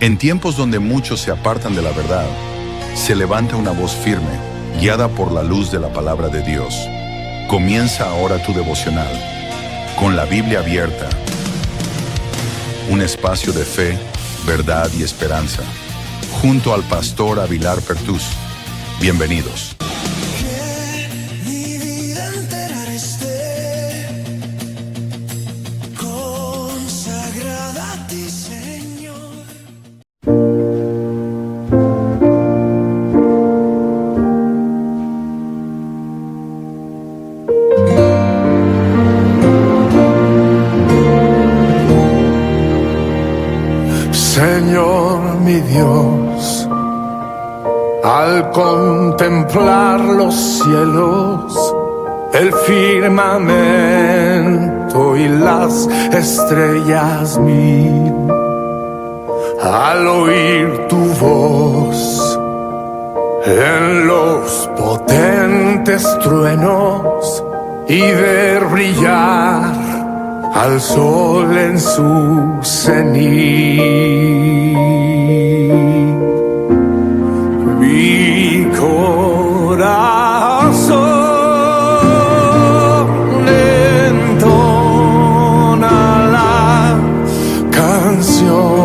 En tiempos donde muchos se apartan de la verdad, se levanta una voz firme, guiada por la luz de la palabra de Dios. Comienza ahora tu devocional, con la Biblia abierta. Un espacio de fe, verdad y esperanza, junto al pastor Avilar Pertús. Bienvenidos. Señor mi Dios, al contemplar los cielos, el firmamento y las estrellas mil, al oír tu voz en los potentes truenos y ver brillar al sol en su cenit. Mi corazón entona la canción.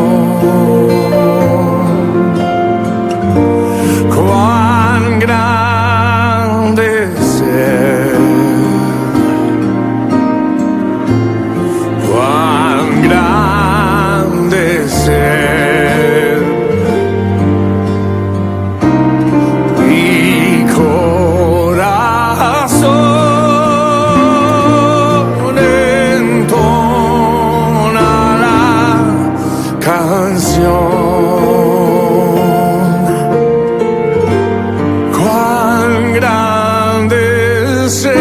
Cuán grande es Él. Cuán grande es Él. Mi corazón entona la canción. Cuán grande es Él.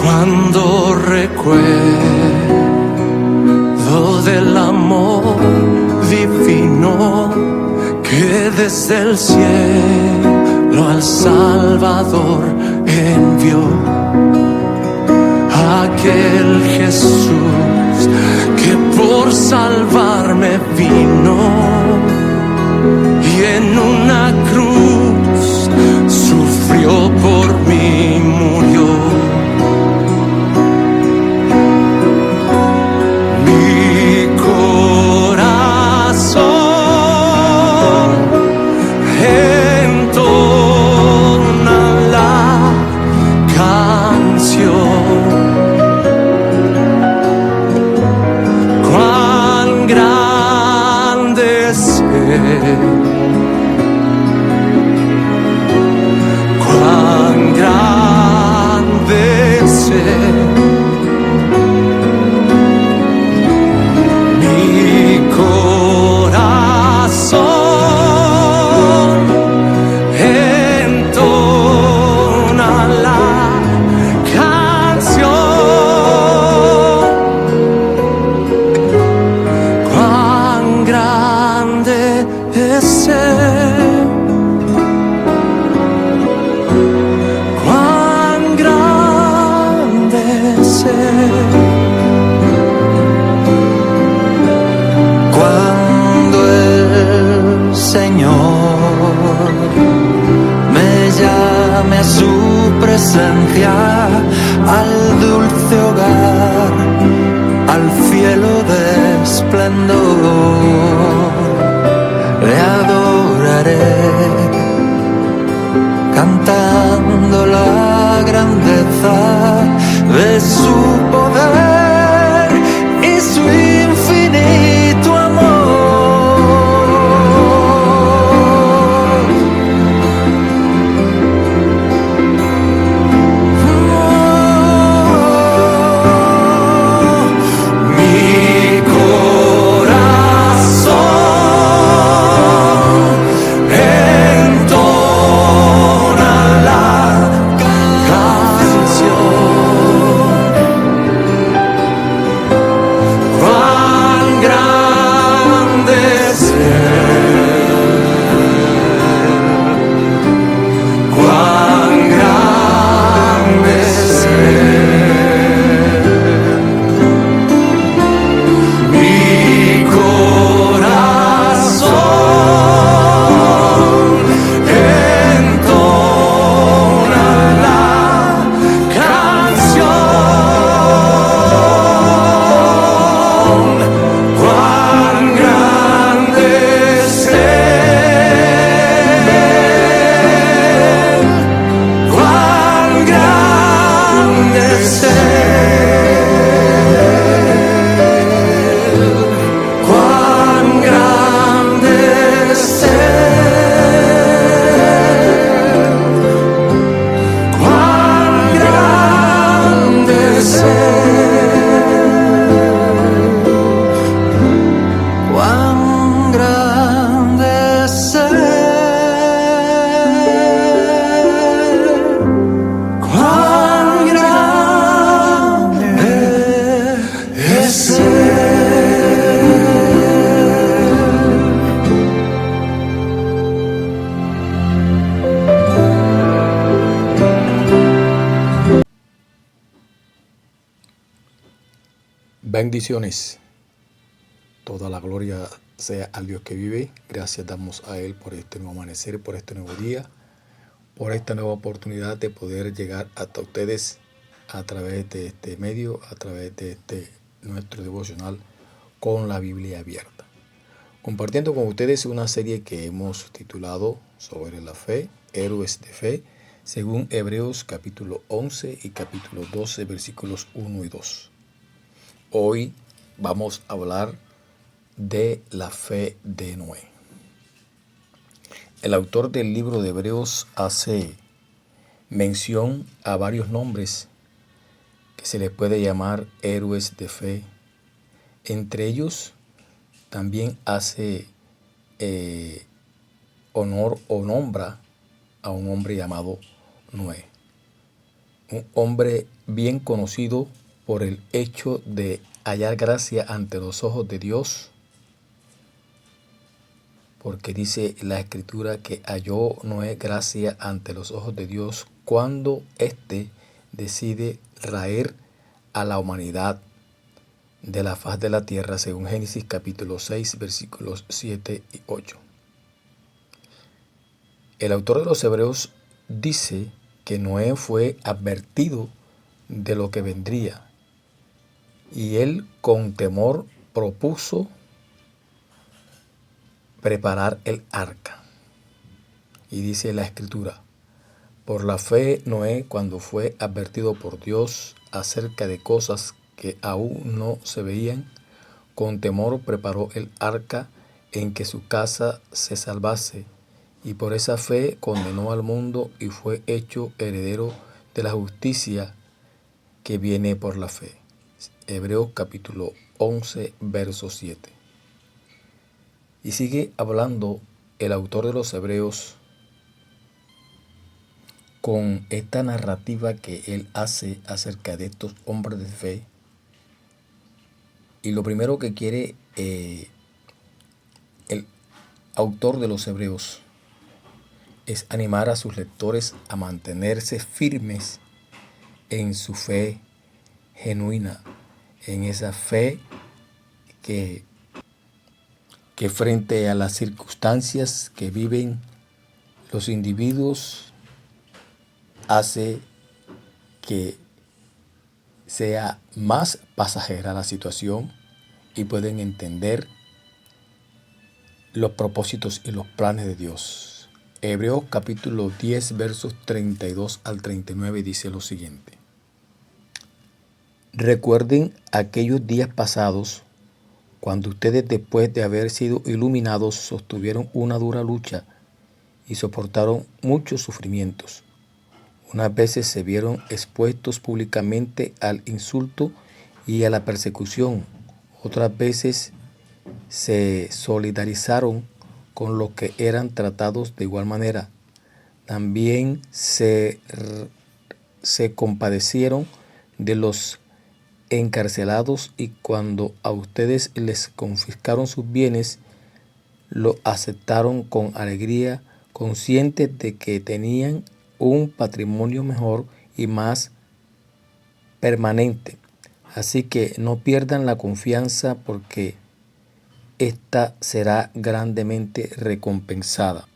Cuando recuerdo del amor divino que desde el cielo al Salvador envió, aquel Jesús que por salvarme vino y en una cruz sufrió por mí, murió. Mi corazón entona la canción. Cuán grande es Él. Cuán grande es Él. Mi corazón entona la canción. Cuán grande es Él. Cuán grande es Él. Cuando el Señor me llame a su presencia, al dulce hogar, al cielo de esplendor, le adoraré, cantando la grandeza de su poder y su infinito amor. Mi corazón entona la canción. cuán grande es Él, cuán grande es Él, cuán grande es Él, cuán grande es Él. Bendiciones. Toda la gloria sea al Dios que vive. Gracias damos a Él por este nuevo amanecer, por este nuevo día, por esta nueva oportunidad de poder llegar hasta ustedes a través de este medio, a través de nuestro devocional con la Biblia abierta. Compartiendo con ustedes una serie que hemos titulado sobre la fe, héroes de fe, según Hebreos capítulo 11 y capítulo 12, versículos 1 y 2. Hoy vamos a hablar de la fe de Noé. El autor del libro de Hebreos hace mención a varios nombres que se les puede llamar héroes de fe. Entre ellos también hace honor o nombra a un hombre llamado Noé. Un hombre bien conocido por el hecho de hallar gracia ante los ojos de Dios, porque dice la Escritura que halló Noé gracia ante los ojos de Dios cuando éste decide raer a la humanidad de la faz de la tierra, según Génesis capítulo 6, versículos 7 y 8. El autor de los Hebreos dice que Noé fue advertido de lo que vendría, y él con temor propuso preparar el arca. Y dice la Escritura: por la fe Noé, cuando fue advertido por Dios acerca de cosas que aún no se veían, con temor preparó el arca en que su casa se salvase, y por esa fe condenó al mundo y fue hecho heredero de la justicia que viene por la fe. Hebreos capítulo 11, verso 7. Y sigue hablando el autor de los Hebreos con esta narrativa que él hace acerca de estos hombres de fe. Y lo primero que quiere el autor de los Hebreos es animar a sus lectores a mantenerse firmes en su fe genuina, en esa fe que frente a las circunstancias que viven los individuos hace que sea más pasajera la situación y pueden entender los propósitos y los planes de Dios. Hebreos capítulo 10 versos 32 al 39 dice lo siguiente: recuerden aquellos días pasados, cuando ustedes, después de haber sido iluminados, sostuvieron una dura lucha y soportaron muchos sufrimientos. Unas veces se vieron expuestos públicamente al insulto y a la persecución. Otras veces se solidarizaron con los que eran tratados de igual manera. También se compadecieron de los encarcelados, y cuando a ustedes les confiscaron sus bienes, lo aceptaron con alegría, conscientes de que tenían un patrimonio mejor y más permanente. Así que no pierdan la confianza, porque esta será grandemente recompensada.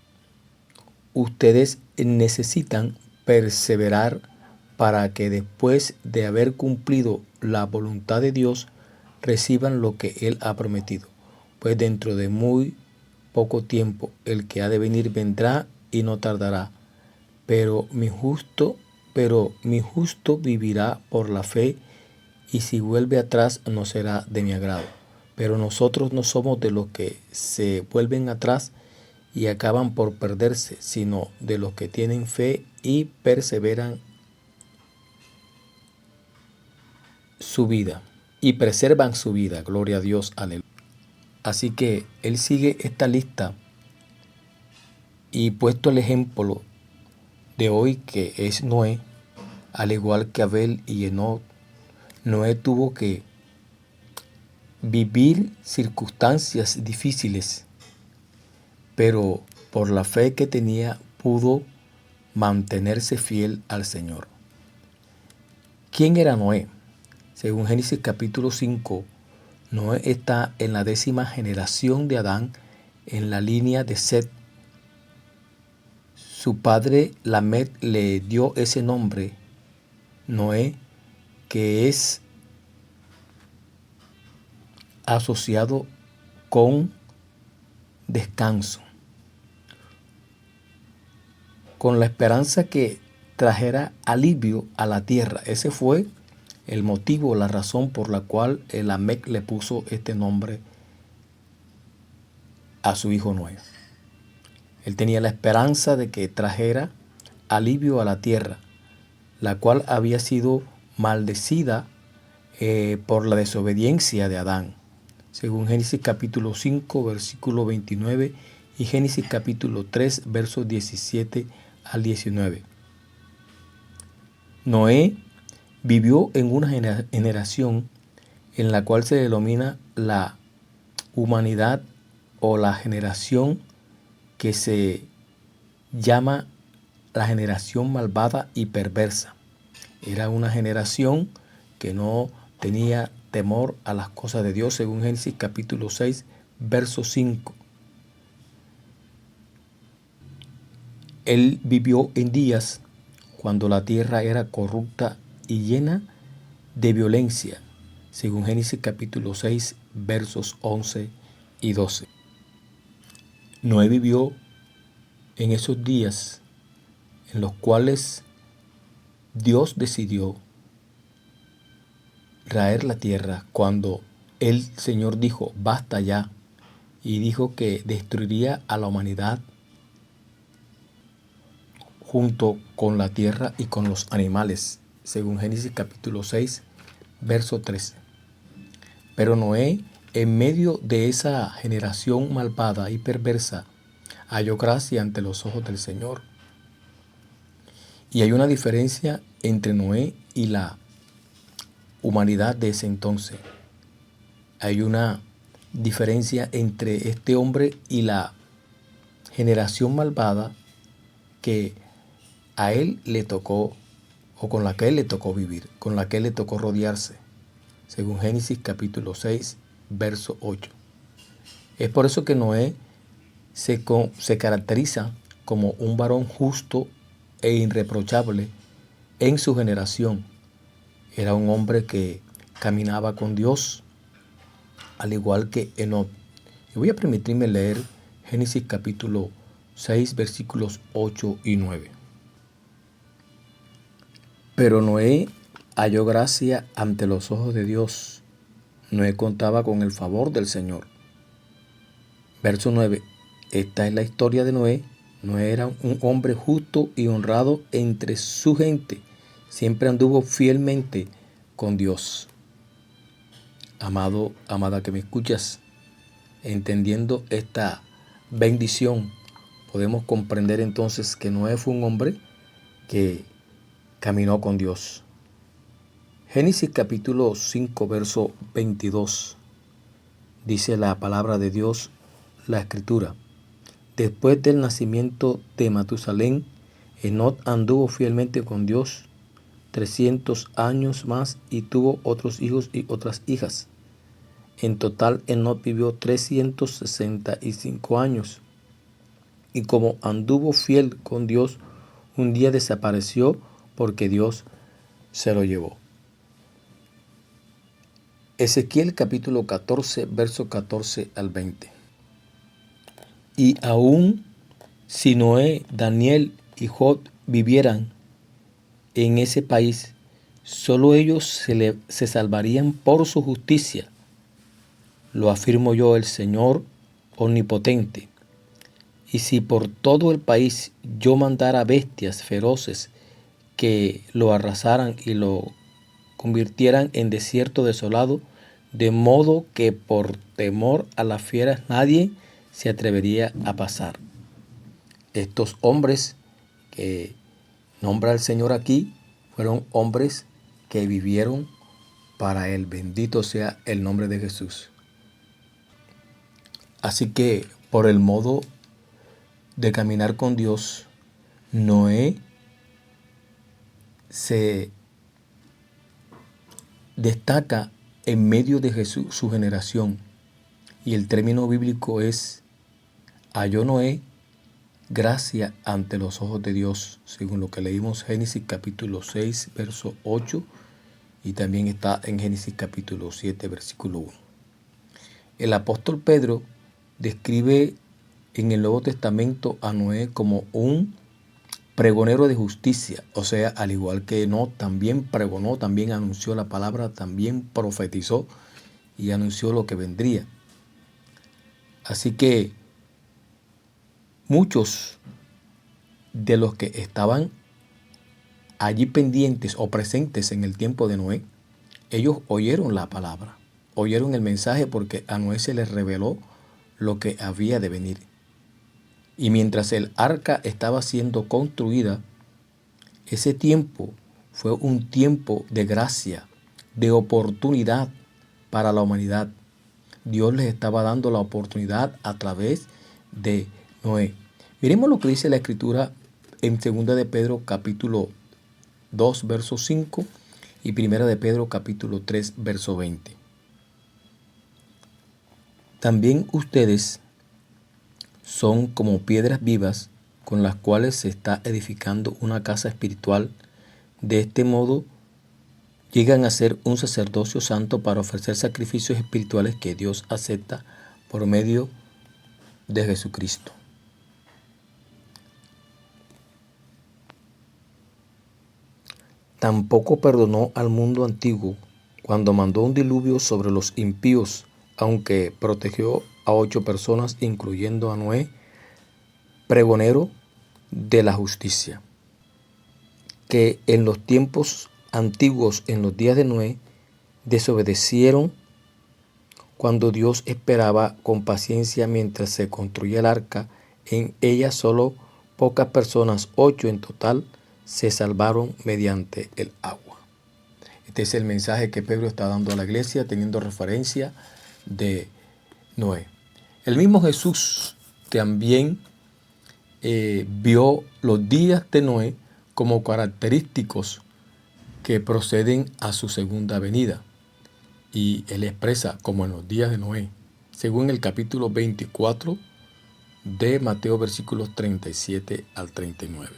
Ustedes necesitan perseverar para que después de haber cumplido la voluntad de Dios, reciban lo que Él ha prometido. Pues dentro de muy poco tiempo el que ha de venir vendrá y no tardará. Pero mi justo pero mi justo vivirá por la fe, y si vuelve atrás no será de mi agrado. Pero nosotros no somos de los que se vuelven atrás y acaban por perderse, sino de los que tienen fe y perseveran su vida y preservan su vida. Gloria a Dios, aleluya. Así que él sigue esta lista y puesto el ejemplo de hoy, que es Noé, al igual que Abel y Enoc, Noé tuvo que vivir circunstancias difíciles, pero por la fe que tenía pudo mantenerse fiel al Señor. ¿Quién era Noé? Según Génesis capítulo 5, Noé está en la 10ª generación de Adán, en la línea de Set. Su padre Lamet le dio ese nombre, Noé, que es asociado con descanso, con la esperanza que trajera alivio a la tierra. Ese fue el motivo, la razón por la cual Lamec le puso este nombre a su hijo Noé. Él tenía la esperanza de que trajera alivio a la tierra, la cual había sido maldecida por la desobediencia de Adán, según Génesis capítulo 5, versículo 29 y Génesis capítulo 3, versos 17 al 19. Noé vivió en una generación en la cual se denomina la humanidad, o la generación que se llama la generación malvada y perversa. Era una generación que no tenía temor a las cosas de Dios, según Génesis capítulo 6, verso 5. Él vivió en días cuando la tierra era corrupta y llena de violencia, según Génesis capítulo 6, versos 11 y 12. Noé vivió en esos días en los cuales Dios decidió raer la tierra, cuando el Señor dijo, basta ya, y dijo que destruiría a la humanidad junto con la tierra y con los animales, según Génesis capítulo 6, verso 13. Pero Noé, en medio de esa generación malvada y perversa, halló gracia ante los ojos del Señor. Y hay una diferencia entre Noé y la humanidad de ese entonces. Hay una diferencia entre este hombre y la generación malvada que a él le tocó, o con la que él le tocó vivir, con la que él le tocó rodearse, según Génesis capítulo 6, verso 8. Es por eso que Noé se caracteriza como un varón justo e irreprochable en su generación. Era un hombre que caminaba con Dios, al igual que Enoc. Y voy a permitirme leer Génesis capítulo 6, versículos 8 y 9. Pero Noé halló gracia ante los ojos de Dios. Noé contaba con el favor del Señor. Verso 9. Esta es la historia de Noé. Noé era un hombre justo y honrado entre su gente. Siempre anduvo fielmente con Dios. Amado, amada que me escuchas, entendiendo esta bendición, podemos comprender entonces que Noé fue un hombre que caminó con Dios. Génesis capítulo 5, verso 22. Dice la palabra de Dios, la escritura. Después del nacimiento de Matusalén, Enoc anduvo fielmente con Dios 300 años más y tuvo otros hijos y otras hijas. En total, Enoc vivió 365 años. Y como anduvo fiel con Dios, un día desapareció porque Dios se lo llevó. Ezequiel capítulo 14, verso 14 al 20. Y aún si Noé, Daniel y Job vivieran, en ese país, solo ellos se salvarían por su justicia. Lo afirmo yo, el Señor omnipotente. Y si por todo el país yo mandara bestias feroces que lo arrasaran y lo convirtieran en desierto desolado, de modo que por temor a las fieras nadie se atrevería a pasar. Estos hombres que nombra el Señor aquí fueron hombres que vivieron para Él. Bendito sea el nombre de Jesús. Así que por el modo de caminar con Dios, Noé se destaca en medio de su generación. Y el término bíblico es: halló Noé gracia ante los ojos de Dios, según lo que leímos Génesis capítulo 6, verso 8, y también está en Génesis capítulo 7, versículo 1. El apóstol Pedro describe en el Nuevo Testamento a Noé como un pregonero de justicia, o sea, al igual que Enoc también pregonó, también anunció la palabra, también profetizó y anunció lo que vendría. Así que muchos de los que estaban allí pendientes o presentes en el tiempo de Noé, ellos oyeron la palabra, oyeron el mensaje, porque a Noé se les reveló lo que había de venir. Y mientras el arca estaba siendo construida, ese tiempo fue un tiempo de gracia, de oportunidad para la humanidad. Dios les estaba dando la oportunidad a través de Noé. Miremos lo que dice la Escritura en 2 de Pedro capítulo 2, verso 5 y 1 de Pedro capítulo 3, verso 20. También ustedes son como piedras vivas con las cuales se está edificando una casa espiritual. De este modo llegan a ser un sacerdocio santo para ofrecer sacrificios espirituales que Dios acepta por medio de Jesucristo. Tampoco perdonó al mundo antiguo cuando mandó un diluvio sobre los impíos, aunque protegió a 8 personas, incluyendo a Noé, pregonero de la justicia, que en los tiempos antiguos, en los días de Noé, desobedecieron cuando Dios esperaba con paciencia mientras se construía el arca. En ella solo pocas personas, 8 en total, se salvaron mediante el agua. Este es el mensaje que Pedro está dando a la iglesia, teniendo referencia de Noé. El mismo Jesús también vio los días de Noé como característicos que proceden a su segunda venida. Y él expresa como en los días de Noé, según el capítulo 24 de Mateo, versículos 37 al 39.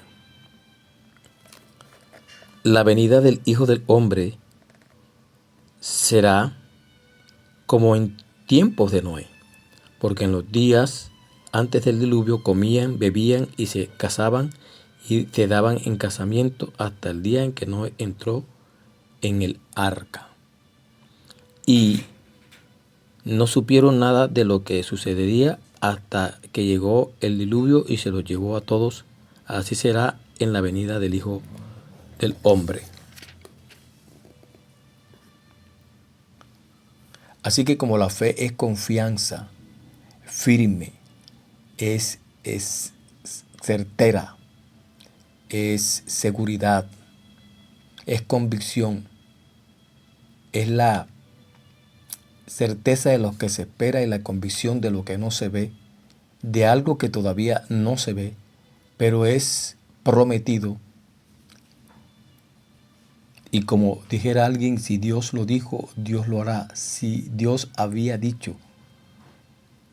La venida del Hijo del Hombre será como en tiempos de Noé, porque en los días antes del diluvio comían, bebían y se casaban y se daban en casamiento hasta el día en que Noé entró en el arca. Y no supieron nada de lo que sucedería hasta que llegó el diluvio y se los llevó a todos. Así será en la venida del Hijo del Hombre. Así que como la fe es confianza, firme, es certera, es seguridad, es convicción, es la certeza de lo que se espera y la convicción de lo que no se ve, de algo que todavía no se ve, pero es prometido. Y como dijera alguien, si Dios lo dijo, Dios lo hará. Si Dios había dicho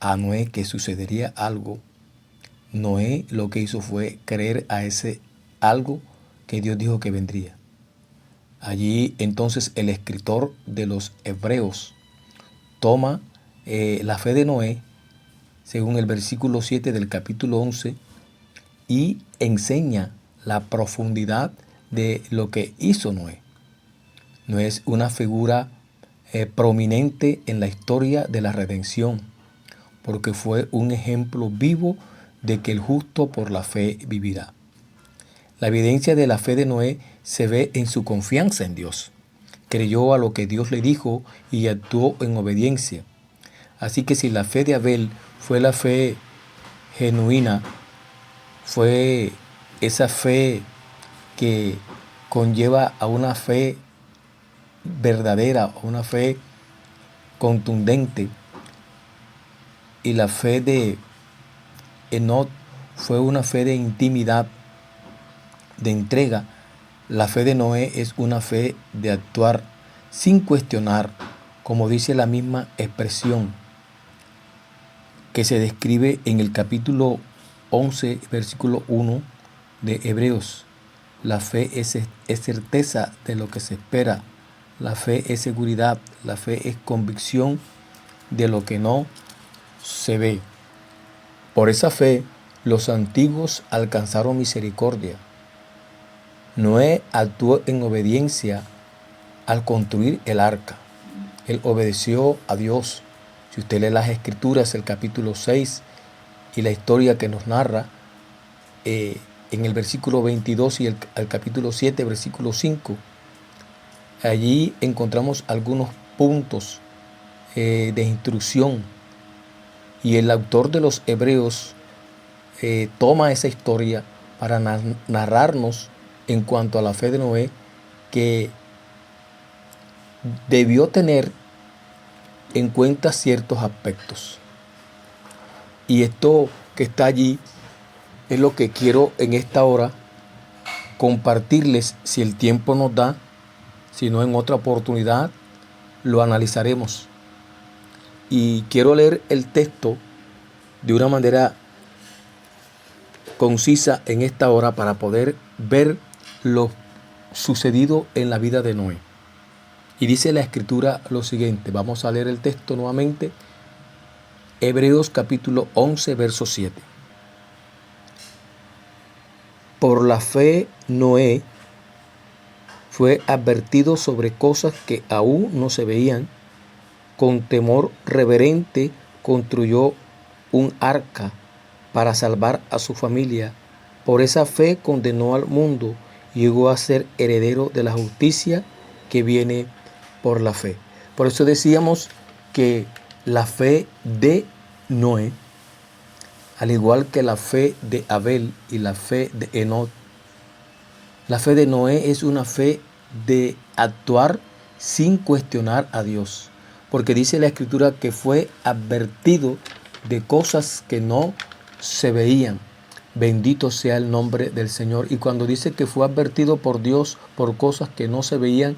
a Noé que sucedería algo, Noé lo que hizo fue creer a ese algo que Dios dijo que vendría. Allí entonces el escritor de los Hebreos toma la fe de Noé, según el versículo 7 del capítulo 11, y enseña la profundidad de lo que hizo Noé. Noé es una figura prominente en la historia de la redención, porque fue un ejemplo vivo de que el justo por la fe vivirá. La evidencia de la fe de Noé se ve en su confianza en Dios. Creyó a lo que Dios le dijo y actuó en obediencia. Así que si la fe de Abel fue la fe genuina, fue esa fe que conlleva a una fe verdadera, a una fe contundente, y la fe de Enoc fue una fe de intimidad, de entrega. La fe de Noé es una fe de actuar sin cuestionar, como dice la misma expresión que se describe en el capítulo 11, versículo 1 de Hebreos. La fe es certeza de lo que se espera. La fe es seguridad. La fe es convicción de lo que no se ve. Por esa fe, los antiguos alcanzaron misericordia. Noé actuó en obediencia al construir el arca. Él obedeció a Dios. Si usted lee las Escrituras, el capítulo 6 y la historia que nos narra en el versículo 22 y el capítulo 7, versículo 5, allí encontramos algunos puntos de instrucción, y el autor de los Hebreos toma esa historia para narrarnos en cuanto a la fe de Noé, que debió tener en cuenta ciertos aspectos. Y esto que está allí es lo que quiero en esta hora compartirles, si el tiempo nos da. Si no, en otra oportunidad lo analizaremos. Y quiero leer el texto de una manera concisa en esta hora para poder ver lo sucedido en la vida de Noé. Y dice la Escritura lo siguiente. Vamos a leer el texto nuevamente. Hebreos capítulo 11, verso 7. Por la fe Noé fue advertido sobre cosas que aún no se veían. Con temor reverente construyó un arca para salvar a su familia. Por esa fe condenó al mundo y llegó a ser heredero de la justicia que viene por la fe. Por eso decíamos que la fe de Noé, al igual que la fe de Abel y la fe de Enoc, la fe de Noé es una fe de actuar sin cuestionar a Dios, porque dice la Escritura que fue advertido de cosas que no se veían. Bendito sea el nombre del Señor. Y cuando dice que fue advertido por Dios por cosas que no se veían,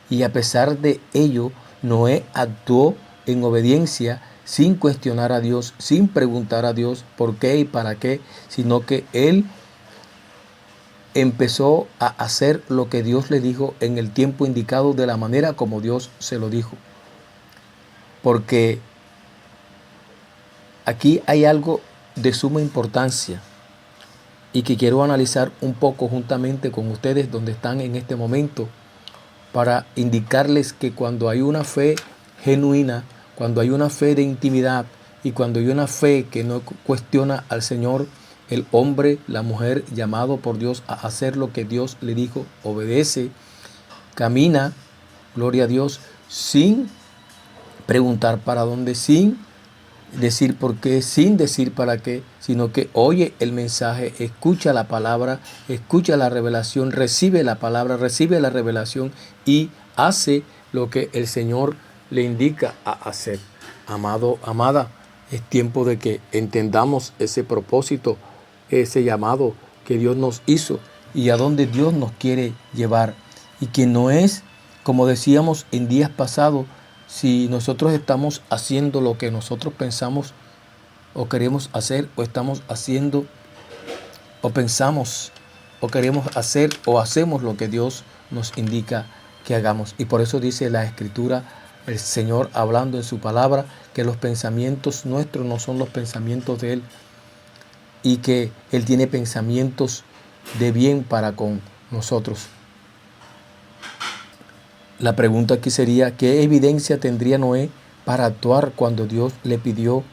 y a pesar de ello, Noé actuó en obediencia sin cuestionar a Dios, sin preguntar a Dios por qué y para qué, sino que él empezó a hacer lo que Dios le dijo en el tiempo indicado, de la manera como Dios se lo dijo. Porque aquí hay algo de suma importancia y que quiero analizar un poco juntamente con ustedes donde están en este momento, para indicarles que cuando hay una fe genuina, cuando hay una fe de intimidad y cuando hay una fe que no cuestiona al Señor, el hombre, la mujer llamado por Dios a hacer lo que Dios le dijo, obedece, camina, gloria a Dios, sin preguntar para dónde, sin decir por qué, sin decir para qué, sino que oye el mensaje, escucha la palabra, escucha la revelación, recibe la palabra, recibe la revelación y hace lo que el Señor le indica a hacer. Amado, amada, es tiempo de que entendamos ese propósito, ese llamado que Dios nos hizo y a dónde Dios nos quiere llevar. Y que no es, como decíamos en días pasados, si nosotros estamos haciendo lo que nosotros pensamos o queremos hacer, o estamos haciendo o pensamos o queremos hacer o hacemos lo que Dios nos indica que hagamos. Y por eso dice la Escritura, el Señor hablando en su palabra, que los pensamientos nuestros no son los pensamientos de Él, y que Él tiene pensamientos de bien para con nosotros. La pregunta aquí sería, ¿qué evidencia tendría Noé para actuar cuando Dios le pidió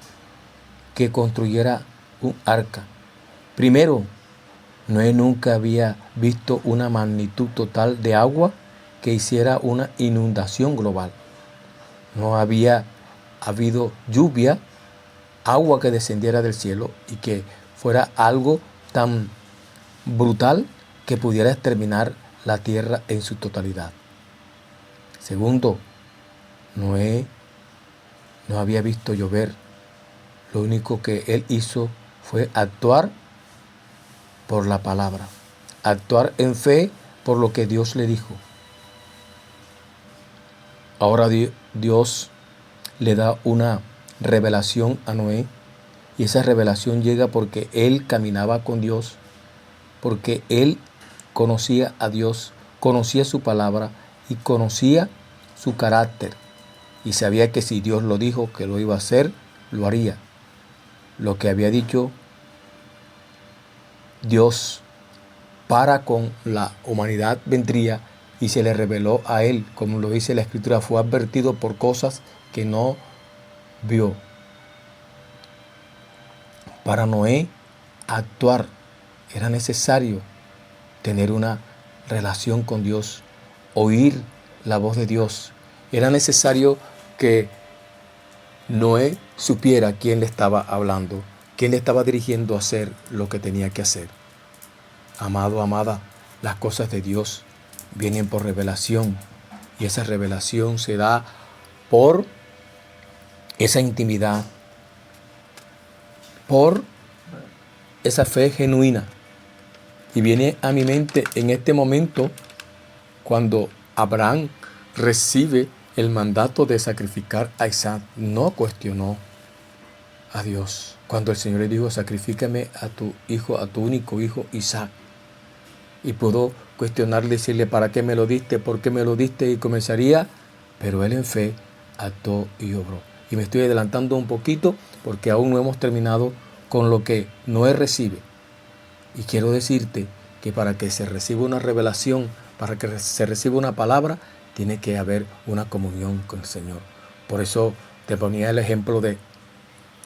que construyera un arca? Primero, Noé nunca había visto una magnitud total de agua que hiciera una inundación global. No había habido lluvia, agua que descendiera del cielo y que fuera algo tan brutal que pudiera exterminar la tierra en su totalidad. Segundo, Noé no había visto llover. Lo único que él hizo fue actuar por la palabra, actuar en fe por lo que Dios le dijo. Ahora Dios le da una revelación a Noé, y esa revelación llega porque él caminaba con Dios, porque él conocía a Dios, conocía su palabra y conocía su carácter, y sabía que si Dios lo dijo que lo iba a hacer, lo haría. Lo que había dicho Dios para con la humanidad vendría, y se le reveló a él, como lo dice la Escritura, fue advertido por cosas que no vio. Para Noé actuar era necesario tener una relación con Dios, oír la voz de Dios. Era necesario que Noé supiera quién le estaba hablando, quién le estaba dirigiendo a hacer lo que tenía que hacer. Amado, amada, las cosas de Dios vienen por revelación, y esa revelación se da por esa intimidad, por esa fe genuina. Y viene a mi mente en este momento cuando Abraham recibe el mandato de sacrificar a Isaac. No cuestionó a Dios. Cuando el Señor le dijo, sacrifícame a tu hijo, a tu único hijo Isaac. Y pudo cuestionarle, decirle, ¿para qué me lo diste? ¿Por qué me lo diste? Y comenzaría, pero él en fe actuó y obró. Y me estoy adelantando un poquito porque aún no hemos terminado con lo que Noé recibe. Y quiero decirte que para que se reciba una revelación, para que se reciba una palabra, tiene que haber una comunión con el Señor. Por eso te ponía el ejemplo de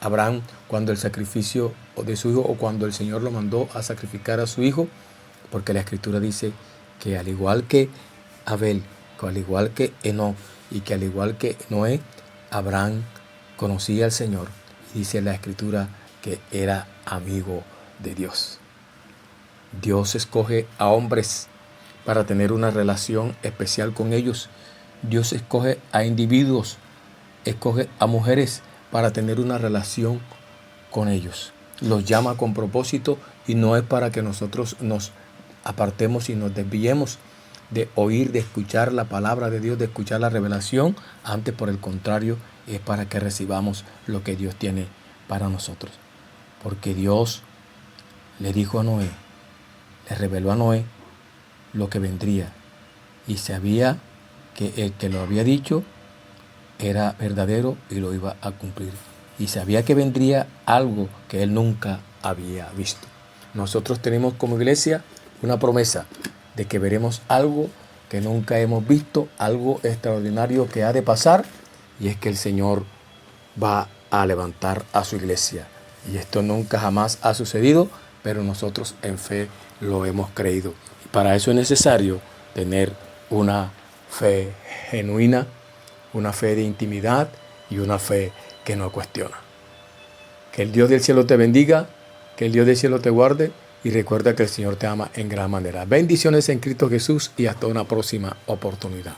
Abraham cuando el sacrificio de su hijo, o cuando el Señor lo mandó a sacrificar a su hijo, porque la Escritura dice que al igual que Abel, que al igual que Enoc y que al igual que Noé, Abraham conocía al Señor, y dice la Escritura que era amigo de Dios. Dios escoge a hombres para tener una relación especial con ellos. Dios escoge a individuos, escoge a mujeres para tener una relación con ellos. Los llama con propósito, y no es para que nosotros nos apartemos y nos desviemos de oír, de escuchar la palabra de Dios, de escuchar la revelación. Antes, por el contrario, es para que recibamos lo que Dios tiene para nosotros. Porque Dios le dijo a Noé, le reveló a Noé lo que vendría, y sabía que el que lo había dicho era verdadero y lo iba a cumplir, y sabía que vendría algo que él nunca había visto. Nosotros tenemos como iglesia una promesa de que veremos algo que nunca hemos visto, algo extraordinario que ha de pasar, y es que el Señor va a levantar a su iglesia. Y esto nunca jamás ha sucedido, pero nosotros en fe lo hemos creído. Y para eso es necesario tener una fe genuina, una fe de intimidad y una fe que no cuestiona. Que el Dios del cielo te bendiga, que el Dios del cielo te guarde, y recuerda que el Señor te ama en gran manera. Bendiciones en Cristo Jesús, y hasta una próxima oportunidad.